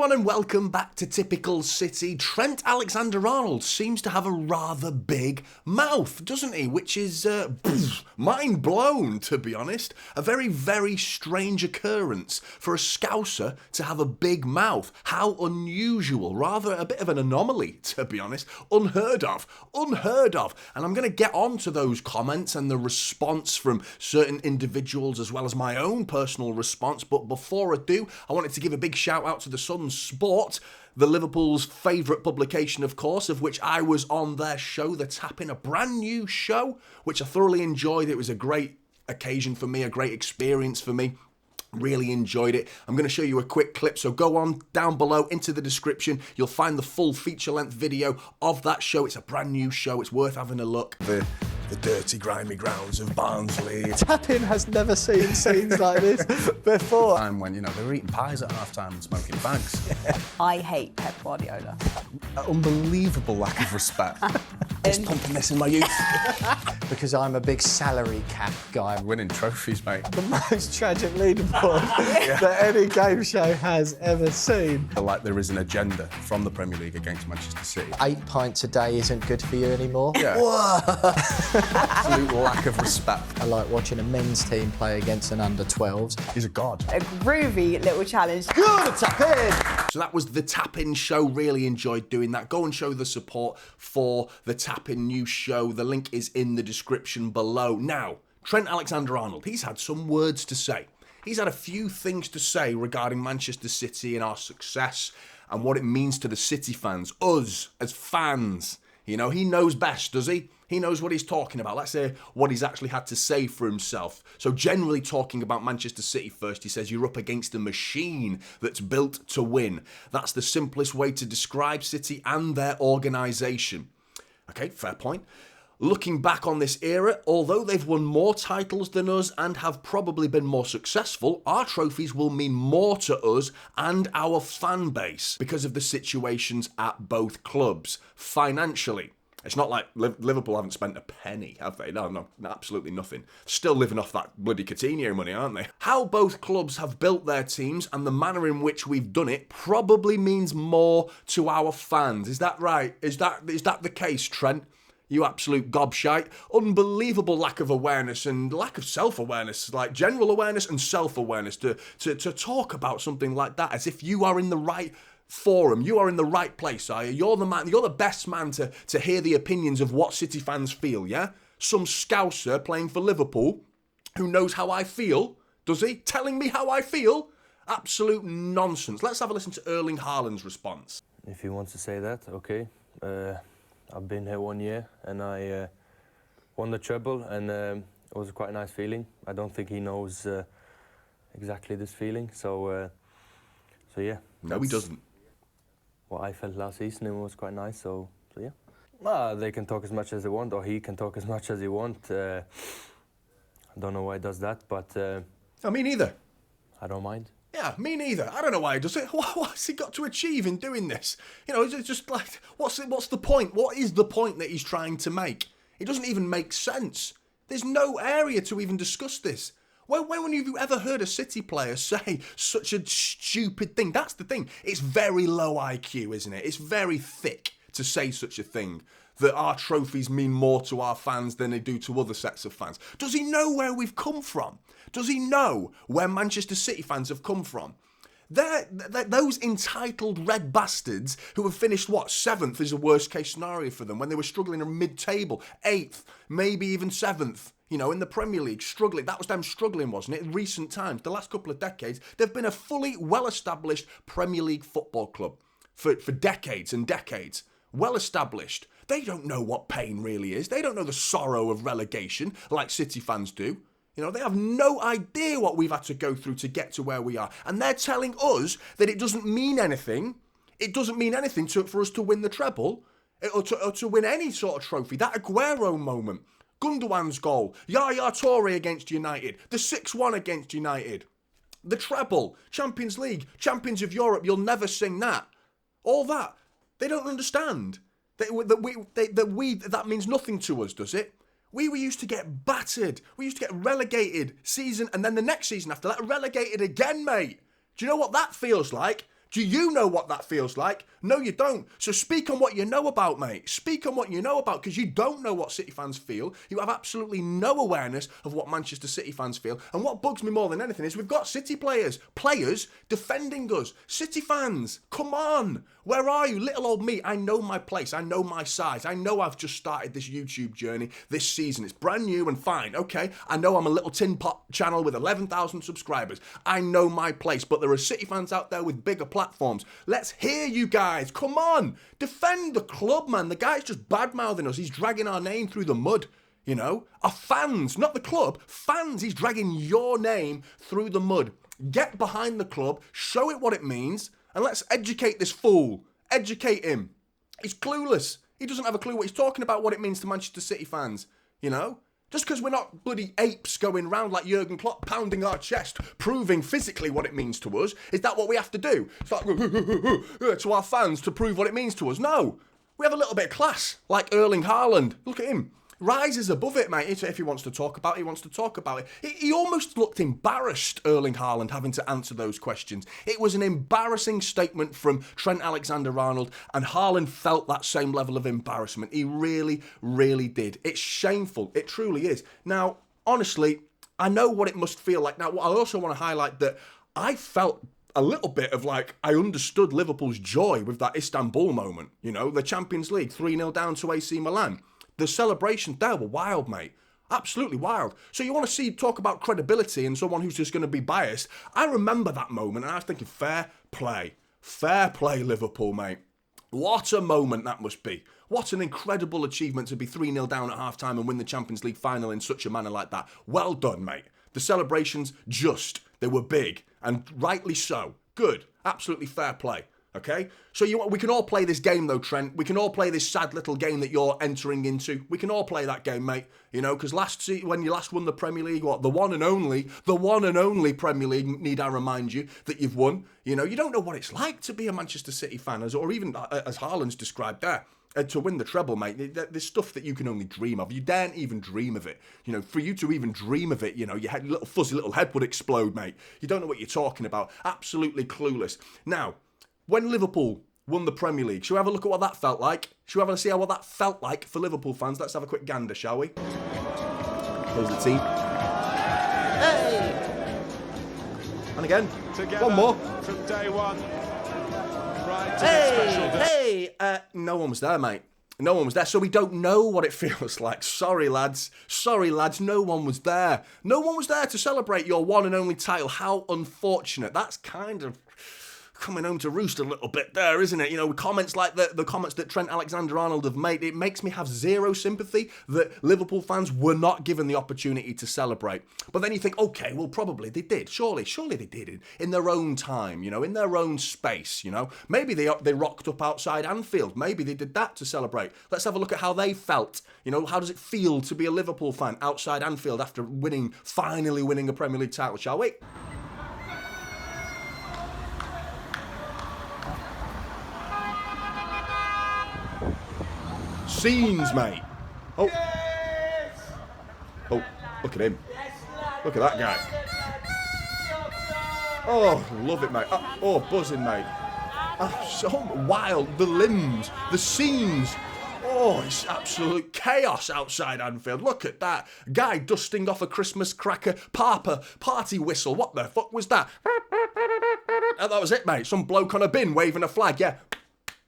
everyone and welcome back to Typical City. Trent Alexander-Arnold seems to have a rather big mouth, doesn't he? Which is mind blown, to be honest. A very, very strange occurrence for a Scouser to have a big mouth. How unusual. Rather a bit of an anomaly, to be honest. Unheard of. Unheard of. And I'm going to get on to those comments and the response from certain individuals as well as my own personal response. But before I do, I wanted to give a big shout out to the Sun Sport, the Liverpool's favourite publication, of course, of which I was on their show, The Tap-In, a brand new show, which I thoroughly enjoyed. It was a great occasion for me, a great experience for me. Really enjoyed it. I'm going to show you a quick clip, so go on down below into the description. You'll find the full feature-length video of that show. It's a brand new show. It's worth having a look. The dirty, grimy grounds of Barnsley. Tap-In has never seen scenes like this before. Time when, they were eating pies at half-time and smoking bags. I hate Pep Guardiola. Unbelievable lack of respect. Just pumping this in my youth. Because I'm a big salary cap guy. Winning trophies, mate. The most tragic leaderboard that any game show has ever seen. Like there is an agenda from the Premier League against Manchester City. 8 pints a day isn't good for you anymore. Yeah. Absolute lack of respect. I like watching a men's team play against an under-12s. He's a god. A groovy little challenge. Good Tap-In! So that was the Tap-In show. Really enjoyed doing that. Go and show the support for the Tap-In new show. The link is in the description below. Now, Trent Alexander-Arnold, he's had some words to say. He's had a few things to say regarding Manchester City and our success and what it means to the City fans, us as fans. He knows best, does he? He knows what he's talking about. Let's say what he's actually had to say for himself. So generally talking about Manchester City first, he says you're up against a machine that's built to win. That's the simplest way to describe City and their organisation. Okay, fair point. Looking back on this era, although they've won more titles than us and have probably been more successful, our trophies will mean more to us and our fan base because of the situations at both clubs financially. It's not like Liverpool haven't spent a penny, have they? No, absolutely nothing. Still living off that bloody Coutinho money, aren't they? How both clubs have built their teams and the manner in which we've done it probably means more to our fans. Is that right? Is that the case, Trent? You absolute gobshite. Unbelievable lack of awareness and lack of self-awareness, like general awareness and self-awareness to talk about something like that as if you are in the right forum, you are in the right place, are you? You're the man, you're the best man to hear the opinions of what City fans feel, yeah? Some Scouser playing for Liverpool who knows how I feel, does he? Telling me how I feel? Absolute nonsense. Let's have a listen to Erling Haaland's response. If he wants to say that, okay. I've been here 1 year and I won the treble and it was quite a nice feeling. I don't think he knows exactly this feeling, so yeah. No, he doesn't. What I felt last season, it was quite nice, so yeah. They can talk as much as they want, or he can talk as much as he wants. I don't know why he does that, but... me neither. I don't mind. Yeah, me neither. I don't know why he does it. What's he got to achieve in doing this? It's just like, what's the point? What is the point that he's trying to make? It doesn't even make sense. There's no area to even discuss this. When have you ever heard a City player say such a stupid thing? That's the thing. It's very low IQ, isn't it? It's very thick to say such a thing, that our trophies mean more to our fans than they do to other sets of fans. Does he know where we've come from? Does he know where Manchester City fans have come from? They're those entitled red bastards who have finished, 7th is a worst case scenario for them when they were struggling in mid-table, 8th, maybe even 7th. In the Premier League, struggling. That was them struggling, wasn't it? In recent times, the last couple of decades, they've been a fully well-established Premier League football club for decades and decades. Well-established. They don't know what pain really is. They don't know the sorrow of relegation like City fans do. They have no idea what we've had to go through to get to where we are. And they're telling us that it doesn't mean anything. It doesn't mean anything for us to win the treble or to win any sort of trophy. That Aguero moment. Gundogan's goal, Yaya Toure against United, the 6-1 against United, the treble, Champions League, Champions of Europe, you'll never sing that. All that. They don't understand. That means nothing to us, does it? We used to get battered. We used to get relegated season, and then the next season after that, relegated again, mate. Do you know what that feels like? Do you know what that feels like? No, you don't. So speak on what you know about, mate. Speak on what you know about, because you don't know what City fans feel. You have absolutely no awareness of what Manchester City fans feel. And what bugs me more than anything is we've got City players defending us. City fans, come on. Where are you? Little old me. I know my place. I know my size. I know I've just started this YouTube journey this season. It's brand new and fine. Okay, I know I'm a little tin pot channel with 11,000 subscribers. I know my place, but there are City fans out there with bigger platforms. Let's hear you guys. Come on. Defend the club, man. The guy's just bad-mouthing us. He's dragging our name through the mud. You know? Our fans, not the club. Fans, he's dragging your name through the mud. Get behind the club. Show it what it means. And let's educate this fool. Educate him. He's clueless. He doesn't have a clue what he's talking about, what it means to Manchester City fans. You know? Just because we're not bloody apes going round like Jurgen Klopp, pounding our chest, proving physically what it means to us, is that what we have to do? It's like to our fans to prove what it means to us? No. We have a little bit of class, like Erling Haaland. Look at him. Rises above it, mate. If he wants to talk about it, he wants to talk about it. He almost looked embarrassed, Erling Haaland, having to answer those questions. It was an embarrassing statement from Trent Alexander-Arnold, and Haaland felt that same level of embarrassment. He really, really did. It's shameful. It truly is. Now, honestly, I know what it must feel like. Now, I also want to highlight that I felt a little bit of like, I understood Liverpool's joy with that Istanbul moment. You know, the Champions League, 3-0 down to AC Milan. The celebrations there were wild, mate. Absolutely wild. So you want to talk about credibility and someone who's just going to be biased. I remember that moment and I was thinking, fair play. Fair play, Liverpool, mate. What a moment that must be. What an incredible achievement to be 3-0 down at half-time and win the Champions League final in such a manner like that. Well done, mate. The celebrations, they were big, and rightly so. Good. Absolutely fair play. Okay? So we can all play this game though, Trent. We can all play this sad little game that you're entering into. We can all play that game, mate. You know, because when you last won the Premier League, the one and only Premier League, need I remind you, that you've won. You know, you don't know what it's like to be a Manchester City fan, or even as Haaland's described there. To win the treble, mate, there's stuff that you can only dream of. You daren't even dream of it. You know, for you to even dream of it, you know, your fuzzy little head would explode, mate. You don't know what you're talking about. Absolutely clueless. Now, when Liverpool won the Premier League, shall we have a look at what that felt like? Shall we have a see what that felt like for Liverpool fans? Let's have a quick gander, shall we? Here's the team. Hey! And again. Together one more. From day one. Right to this special day. Hey! No one was there, mate. No one was there, so we don't know what it feels like. Sorry, lads. No one was there. No one was there to celebrate your one and only title. How unfortunate. That's kind of coming home to roost a little bit there, isn't it? You know, comments like the comments that Trent Alexander-Arnold have made, it makes me have zero sympathy that Liverpool fans were not given the opportunity to celebrate. But then you think, okay, well, probably they did. Surely they did in their own time, you know, in their own space, you know. Maybe they rocked up outside Anfield. Maybe they did that to celebrate. Let's have a look at how they felt. You know, how does it feel to be a Liverpool fan outside Anfield after finally winning a Premier League title, shall we? Scenes, mate. Oh. Oh, look at him. Look at that guy. Oh, love it, mate. Oh, buzzing, mate. Oh, so wild. The limbs, the scenes. Oh, it's absolute chaos outside Anfield. Look at that. Guy dusting off a Christmas cracker party whistle. What the fuck was that? And that was it, mate. Some bloke on a bin waving a flag. Yeah.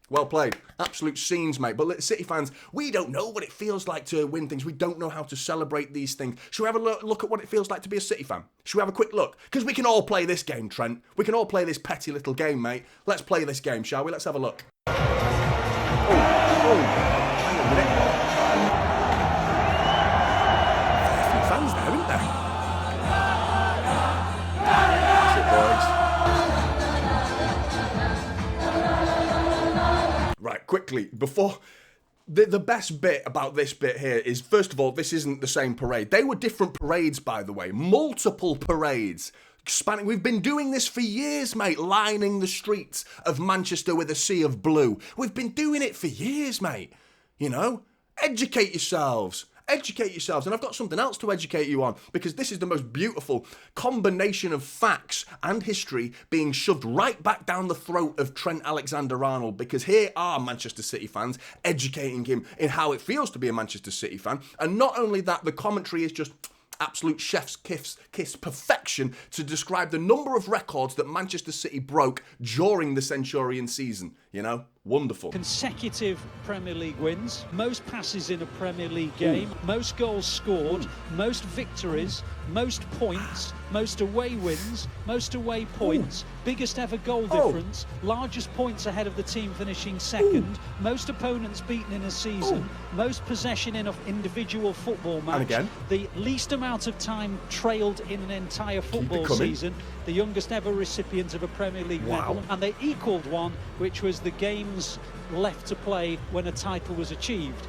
Well played. Absolute scenes, mate. But City fans, we don't know what it feels like to win things. We don't know how to celebrate these things. Should we have a look at what it feels like to be a City fan? Should we have a quick look? Because we can all play this game, Trent. We can all play this petty little game, mate. Let's play this game, shall we? Let's have a look. Oh, hang on a minute. A few fans there, isn't there? That's it, boys. Right, quickly, before... The best bit about this bit here is, first of all, this isn't the same parade. They were different parades, by the way. Multiple parades. We've been doing this for years, mate, lining the streets of Manchester with a sea of blue. We've been doing it for years, mate. You know? Educate yourselves. Educate yourselves. And I've got something else to educate you on, because this is the most beautiful combination of facts and history being shoved right back down the throat of Trent Alexander-Arnold, because here are Manchester City fans educating him in how it feels to be a Manchester City fan. And not only that, the commentary is just absolute chef's kiss perfection to describe the number of records that Manchester City broke during the Centurion season. You know, wonderful. Consecutive Premier League wins, most passes in a Premier League game, most goals scored, most victories, most points, most away wins, most away points, biggest ever goal difference, largest points ahead of the team finishing second, most opponents beaten in a season, most possession in an individual football match, And again, the least amount of time trailed in an entire football season, the youngest ever recipient of a Premier League medal, and they equalled one, which was the games left to play when a title was achieved.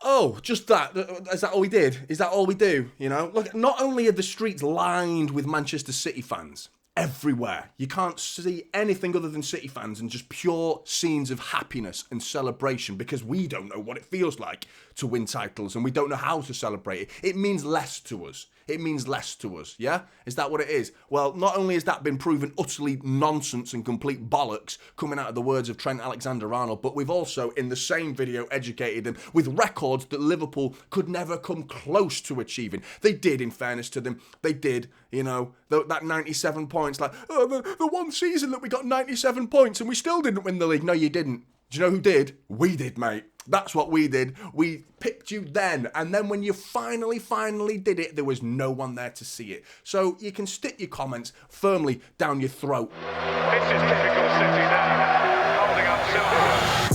Oh, just that? Is that all we did? Is that all we do? You know, look, not only are the streets lined with Manchester City fans everywhere, you can't see anything other than City fans and just pure scenes of happiness and celebration, because we don't know what it feels like to win titles and we don't know how to celebrate it. It means less to us. It means less to us, yeah? Is that what it is? Well, not only has that been proven utterly nonsense and complete bollocks coming out of the words of Trent Alexander-Arnold, but we've also, in the same video, educated them with records that Liverpool could never come close to achieving. They did, in fairness to them. They did, you know, that 97 points, like, oh, the one season that we got 97 points and we still didn't win the league. No, you didn't. Do you know who did? We did, mate. That's what we did. We picked you then, and then when you finally did it, there was no one there to see it. So you can stick your comments firmly down your throat. This is typical City now, holding up Silva.